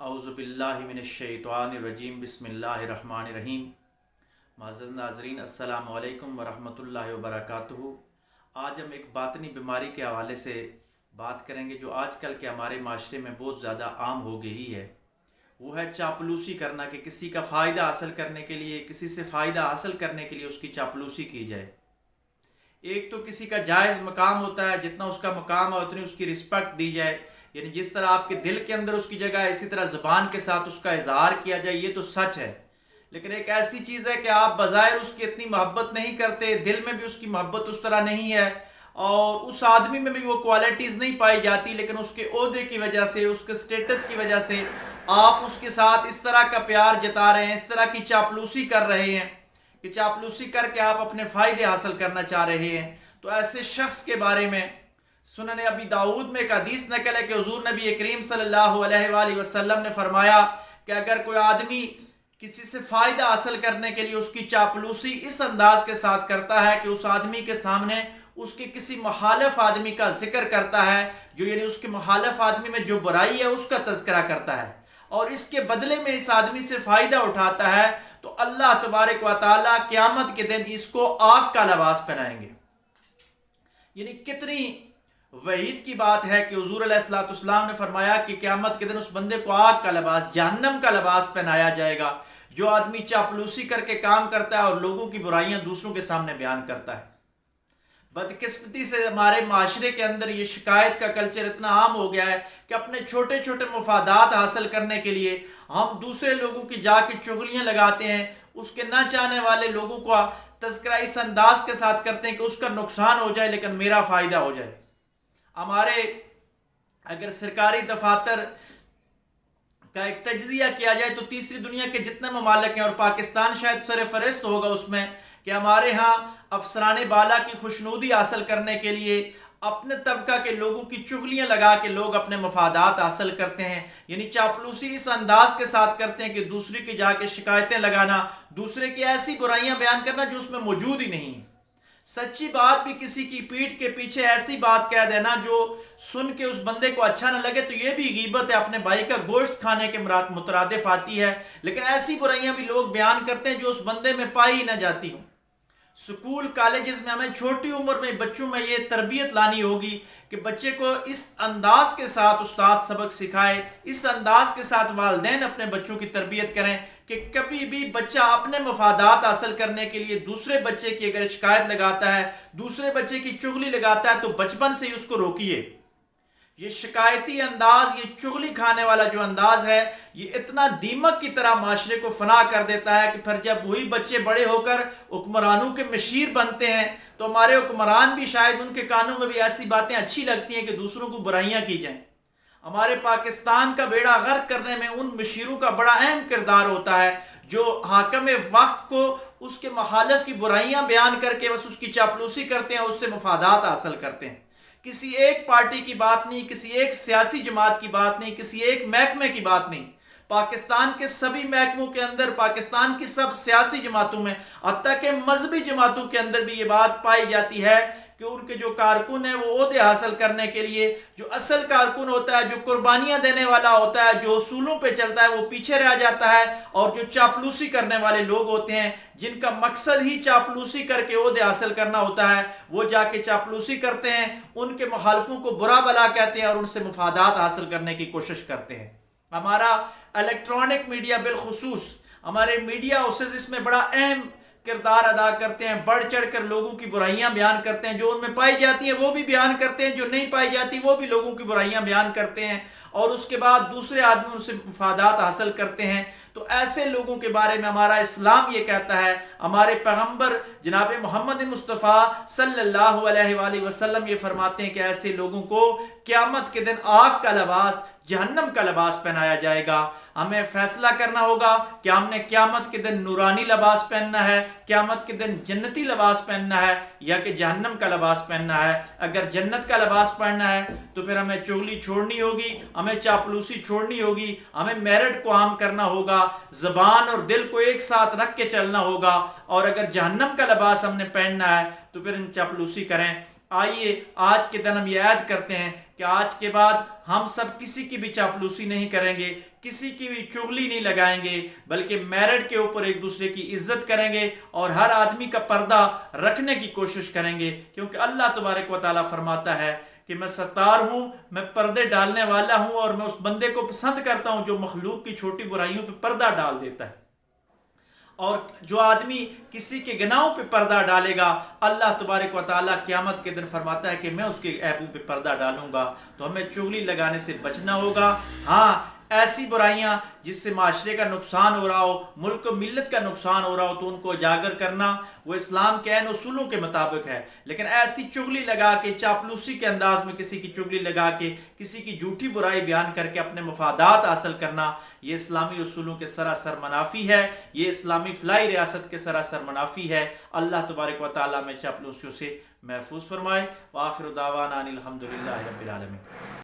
اعوذ باللہ من الشیطان الرجیم بسم اللہ الرحمن الرحیم۔ معزز ناظرین، السلام علیکم ورحمۃ اللہ وبرکاتہ۔ آج ہم ایک باطنی بیماری کے حوالے سے بات کریں گے جو آج کل کے ہمارے معاشرے میں بہت زیادہ عام ہو گئی ہے۔ وہ ہے چاپلوسی کرنا، کہ کسی کا فائدہ حاصل کرنے کے لیے، کسی سے فائدہ حاصل کرنے کے لیے اس کی چاپلوسی کی جائے۔ ایک تو کسی کا جائز مقام ہوتا ہے، جتنا اس کا مقام ہے اتنی اس کی رسپیکٹ دی جائے، یعنی جس طرح آپ کے دل کے اندر اس کی جگہ ہے اسی طرح زبان کے ساتھ اس کا اظہار کیا جائے، یہ تو سچ ہے۔ لیکن ایک ایسی چیز ہے کہ آپ بظاہر اس کی اتنی محبت نہیں کرتے، دل میں بھی اس کی محبت اس طرح نہیں ہے، اور اس آدمی میں بھی وہ کوالٹیز نہیں پائی جاتی، لیکن اس کے عہدے کی وجہ سے، اس کے سٹیٹس کی وجہ سے آپ اس کے ساتھ اس طرح کا پیار جتا رہے ہیں، اس طرح کی چاپلوسی کر رہے ہیں کہ چاپلوسی کر کے آپ اپنے فائدے حاصل کرنا چاہ رہے ہیں۔ تو ایسے شخص کے بارے میں سنن ابی داؤد میں ایک حدیث نقل ہے کہ حضور نبی کریم صلی اللہ علیہ وآلہ وسلم نے فرمایا کہ اگر کوئی آدمی کسی سے فائدہ حاصل کرنے کے لیے اس کی چاپلوسی اس انداز کے ساتھ کرتا ہے کہ اس آدمی کے سامنے اس کے کسی مخالف آدمی کا ذکر کرتا ہے، جو یعنی اس کے مخالف آدمی میں جو برائی ہے اس کا تذکرہ کرتا ہے، اور اس کے بدلے میں اس آدمی سے فائدہ اٹھاتا ہے، تو اللہ تبارک و تعالیٰ قیامت کے دن اس کو آگ کا لباس پہنائیں گے۔ یعنی کتنی وعید کی بات ہے کہ حضور علیہ الصلوۃ والسلام نے فرمایا کہ قیامت کے دن اس بندے کو آگ کا لباس، جہنم کا لباس پہنایا جائے گا، جو آدمی چاپلوسی کر کے کام کرتا ہے اور لوگوں کی برائیاں دوسروں کے سامنے بیان کرتا ہے۔ بدقسمتی سے ہمارے معاشرے کے اندر یہ شکایت کا کلچر اتنا عام ہو گیا ہے کہ اپنے چھوٹے چھوٹے مفادات حاصل کرنے کے لیے ہم دوسرے لوگوں کی جا کے چغلیاں لگاتے ہیں، اس کے نہ چاہنے والے لوگوں کا تذکرہ اس انداز کے ساتھ کرتے ہیں کہ اس کا نقصان ہو جائے لیکن میرا فائدہ ہو جائے۔ ہمارے اگر سرکاری دفاتر کا ایک تجزیہ کیا جائے تو تیسری دنیا کے جتنے ممالک ہیں، اور پاکستان شاید سر فہرست ہوگا اس میں، کہ ہمارے ہاں افسران بالا کی خوشنودی حاصل کرنے کے لیے اپنے طبقہ کے لوگوں کی چغلیاں لگا کے لوگ اپنے مفادات حاصل کرتے ہیں۔ یعنی چاپلوسی اس انداز کے ساتھ کرتے ہیں کہ دوسرے کی جا کے شکایتیں لگانا، دوسرے کی ایسی برائیاں بیان کرنا جو اس میں موجود ہی نہیں ہے، سچی بات بھی کسی کی پیٹھ کے پیچھے ایسی بات کہہ دینا جو سن کے اس بندے کو اچھا نہ لگے، تو یہ بھی غیبت ہے، اپنے بھائی کا گوشت کھانے کے مترادف آتی ہے۔ لیکن ایسی برائیاں بھی لوگ بیان کرتے ہیں جو اس بندے میں پائی ہی نہ جاتی ہوں۔ سکول کالجز میں ہمیں چھوٹی عمر میں بچوں میں یہ تربیت لانی ہوگی کہ بچے کو اس انداز کے ساتھ استاد سبق سکھائے، اس انداز کے ساتھ والدین اپنے بچوں کی تربیت کریں کہ کبھی بھی بچہ اپنے مفادات حاصل کرنے کے لیے دوسرے بچے کی اگر شکایت لگاتا ہے، دوسرے بچے کی چغلی لگاتا ہے، تو بچپن سے ہی اس کو روکیے۔ یہ شکایتی انداز، یہ چغلی کھانے والا جو انداز ہے، یہ اتنا دیمک کی طرح معاشرے کو فنا کر دیتا ہے کہ پھر جب وہی بچے بڑے ہو کر حکمرانوں کے مشیر بنتے ہیں تو ہمارے حکمران بھی شاید ان کے کانوں میں بھی ایسی باتیں اچھی لگتی ہیں کہ دوسروں کو برائیاں کی جائیں۔ ہمارے پاکستان کا بیڑا غرق کرنے میں ان مشیروں کا بڑا اہم کردار ہوتا ہے جو حاکم وقت کو اس کے مخالف کی برائیاں بیان کر کے بس اس کی چاپلوسی کرتے ہیں، اس سے مفادات حاصل کرتے ہیں۔ کسی ایک پارٹی کی بات نہیں، کسی ایک سیاسی جماعت کی بات نہیں، کسی ایک محکمے کی بات نہیں، پاکستان کے سبھی محکموں کے اندر، پاکستان کی سب سیاسی جماعتوں میں، حتیٰ کہ مذہبی جماعتوں کے اندر بھی یہ بات پائی جاتی ہے کہ ان کے جو کارکن ہیں وہ عہدے حاصل کرنے کے لیے، جو اصل کارکن ہوتا ہے، جو قربانیاں دینے والا ہوتا ہے، جو اصولوں پہ چلتا ہے، وہ پیچھے رہ جاتا ہے، اور جو چاپلوسی کرنے والے لوگ ہوتے ہیں جن کا مقصد ہی چاپلوسی کر کے عہدے حاصل کرنا ہوتا ہے، وہ جا کے چاپلوسی کرتے ہیں، ان کے مخالفوں کو برا بلا کہتے ہیں اور ان سے مفادات حاصل کرنے کی کوشش کرتے ہیں۔ ہمارا الیکٹرانک میڈیا، بالخصوص ہمارے میڈیا ہاؤسز اس میں بڑا اہم کردار ادا کرتے ہیں، بڑھ چڑھ کر لوگوں کی برائیاں بیان کرتے ہیں، جو ان میں پائی جاتی ہیں وہ بھی بیان کرتے ہیں، جو نہیں پائی جاتی وہ بھی لوگوں کی برائیاں بیان کرتے ہیں، اور اس کے بعد دوسرے آدمی ان سے مفادات حاصل کرتے ہیں۔ تو ایسے لوگوں کے بارے میں ہمارا اسلام یہ کہتا ہے، ہمارے پیغمبر جناب محمد مصطفیٰ صلی اللہ علیہ وآلہ وسلم یہ فرماتے ہیں کہ ایسے لوگوں کو قیامت کے دن آگ کا لباس، جہنم کا لباس پہنایا جائے گا۔ ہمیں فیصلہ کرنا ہوگا کہ ہم نے قیامت کے دن نورانی لباس پہننا ہے، قیامت کے دن جنتی لباس پہننا ہے، یا کہ جہنم کا لباس پہننا ہے۔ اگر جنت کا لباس پہننا ہے تو پھر ہمیں چغلی چھوڑنی ہوگی، ہمیں چاپلوسی چھوڑنی ہوگی، ہمیں میرٹ کو عام کرنا ہوگا، زبان اور دل کو ایک ساتھ رکھ کے چلنا ہوگا، اور اگر جہنم کا لباس ہم نے پہننا ہے تو پھر ہم چاپلوسی کریں۔ آئیے آج کے دن ہم یہ عہد کرتے ہیں کہ کہ آج کے بعد ہم سب کسی کی بھی چاپلوسی نہیں کریں گے، کسی کی بھی چغلی نہیں لگائیں گے، بلکہ میرٹ کے اوپر ایک دوسرے کی عزت کریں گے اور ہر آدمی کا پردہ رکھنے کی کوشش کریں گے، کیونکہ اللہ تبارک و تعالیٰ فرماتا ہے کہ میں ستار ہوں، میں پردے ڈالنے والا ہوں، اور میں اس بندے کو پسند کرتا ہوں جو مخلوق کی چھوٹی برائیوں پہ پردہ ڈال دیتا ہے۔ اور جو آدمی کسی کے گناہوں پہ پردہ ڈالے گا، اللہ تبارک و تعالیٰ قیامت کے دن فرماتا ہے کہ میں اس کے عیبوں پہ پردہ ڈالوں گا۔ تو ہمیں چغلی لگانے سے بچنا ہوگا۔ ہاں، ایسی برائیاں جس سے معاشرے کا نقصان ہو رہا ہو، ملک و ملت کا نقصان ہو رہا ہو، تو ان کو اجاگر کرنا وہ اسلام کے عین اصولوں کے مطابق ہے، لیکن ایسی چغلی لگا کے، چاپلوسی کے انداز میں کسی کی چغلی لگا کے، کسی کی جھوٹی برائی بیان کر کے اپنے مفادات حاصل کرنا، یہ اسلامی اصولوں کے سراسر منافی ہے، یہ اسلامی فلاحی ریاست کے سراسر منافی ہے۔ اللہ تبارک و تعالیٰ میں چاپلوسیوں سے محفوظ فرمائے۔ وآخر دعوانا ان الحمدللہ رب العالمین۔